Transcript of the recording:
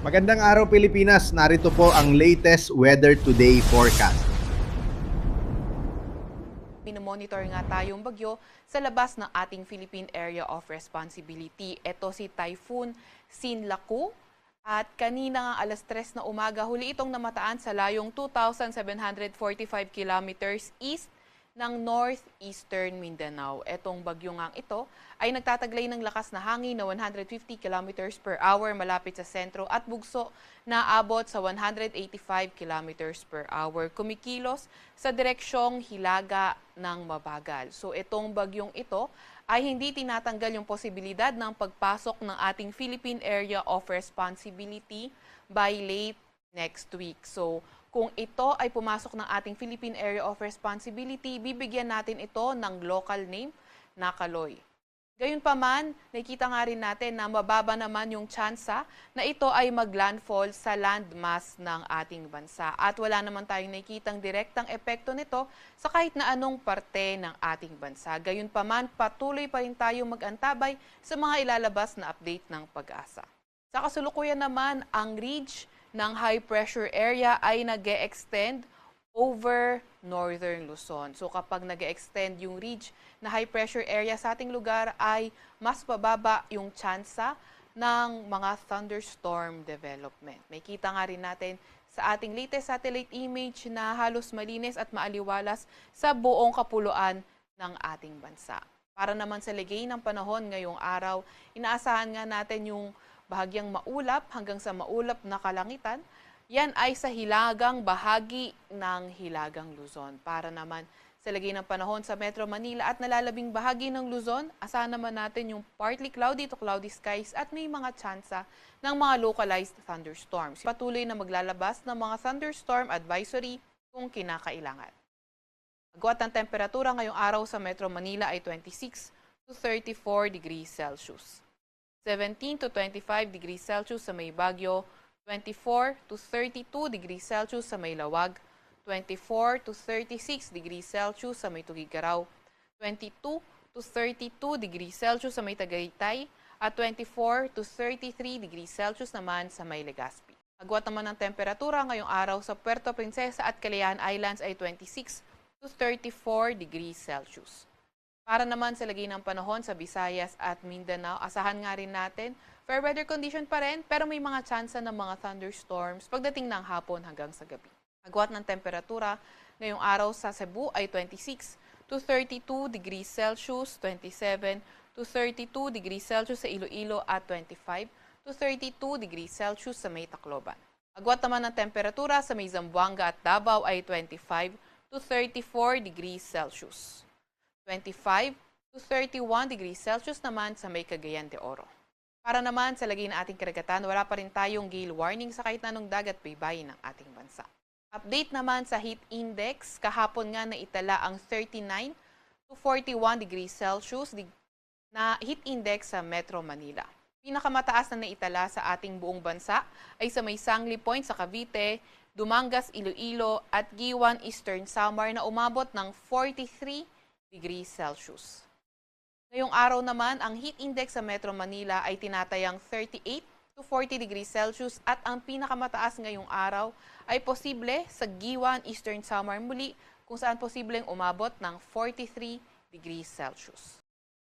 Magandang araw Pilipinas, narito po ang latest weather today forecast. Minomonitor nga tayong bagyo sa labas ng ating Philippine Area of Responsibility. Ito si Typhoon Sinlaku at kanina nga alas 3 na umaga huli itong namataan sa layong 2,745 kilometers east ng northeastern Mindanao. Etong bagyo ngang ito ay nagtataglay ng lakas na hangin na 150 kilometers per hour malapit sa sentro at bugso na abot sa 185 kilometers per hour. Kumikilos sa direksyong hilaga ng mabagal. So itong bagyong ito ay hindi tinatanggal yung posibilidad ng pagpasok ng ating Philippine Area of Responsibility by late next week. So kung ito ay pumasok ng ating Philippine Area of Responsibility, bibigyan natin ito ng local name na Kaloy. Gayunpaman, nakikita nga rin natin na mababa naman yung tsansa na ito ay maglandfall sa landmass ng ating bansa. At wala naman tayong nakikitang direktang epekto nito sa kahit na anong parte ng ating bansa. Gayunpaman, patuloy pa rin tayong mag-antabay sa mga ilalabas na update ng Pag-asa. Sa kasalukuyan naman, ang ridge ng high pressure area ay nag-e-extend over northern Luzon. So kapag nag-e-extend yung ridge na high pressure area sa ating lugar ay mas bababa yung tsansa ng mga thunderstorm development. May kita nga rin natin sa ating latest satellite image na halos malinis at maaliwalas sa buong kapuluan ng ating bansa. Para naman sa ligay ng panahon ngayong araw, inaasahan nga natin yung bahagyang maulap hanggang sa maulap na kalangitan. Yan ay sa hilagang bahagi ng Hilagang Luzon. Para naman sa lagay ng panahon sa Metro Manila at nalalabing bahagi ng Luzon, asahan naman natin yung partly cloudy to cloudy skies at may mga tsansa ng mga localized thunderstorms. Patuloy na maglalabas ng mga thunderstorm advisory kung kinakailangan. Agwat ng temperatura ngayong araw sa Metro Manila ay 26 to 34 degrees Celsius. 17 to 25 degrees Celsius sa may Baguio, 24 to 32 degrees Celsius sa may Lawag, 24 to 36 degrees Celsius sa may Tugigaraw, 22 to 32 degrees Celsius sa may Tagaytay, at 24 to 33 degrees Celsius naman sa may Legazpi. Agwat naman ng temperatura ngayong araw sa Puerto Princesa at Calayan Islands ay 26 to 34 degrees Celsius. Para naman sa lagay ng panahon sa Visayas at Mindanao, asahan nga rin natin, fair weather condition pa rin pero may mga tsansa ng mga thunderstorms pagdating ng hapon hanggang sa gabi. Agwat ng temperatura ngayong araw sa Cebu ay 26 to 32 degrees Celsius, 27 to 32 degrees Celsius sa Iloilo at 25 to 32 degrees Celsius sa may Tacloban. Agwat naman ng temperatura sa may Zamboanga at Davao ay 25 to 34 degrees Celsius. 25 to 31 degrees Celsius naman sa may Cagayan de Oro. Para naman sa lagay ng ating karagatan, wala pa rin tayong gale warning sa kahit anong dagat baybayin ng ating bansa. Update naman sa heat index, kahapon nga naitala ang 39 to 41 degrees Celsius na heat index sa Metro Manila. Pinakamataas na naitala sa ating buong bansa ay sa may Sangli Point sa Cavite, Dumangas, Iloilo at Giwan, Eastern Samar na umabot ng 43 degrees Celsius. Ngayong araw naman, ang heat index sa Metro Manila ay tinatayang 38 to 40 degrees Celsius at ang pinakamataas ngayong araw ay posible sa Giwan, Eastern Samar muli kung saan posibleng umabot ng 43 degrees Celsius.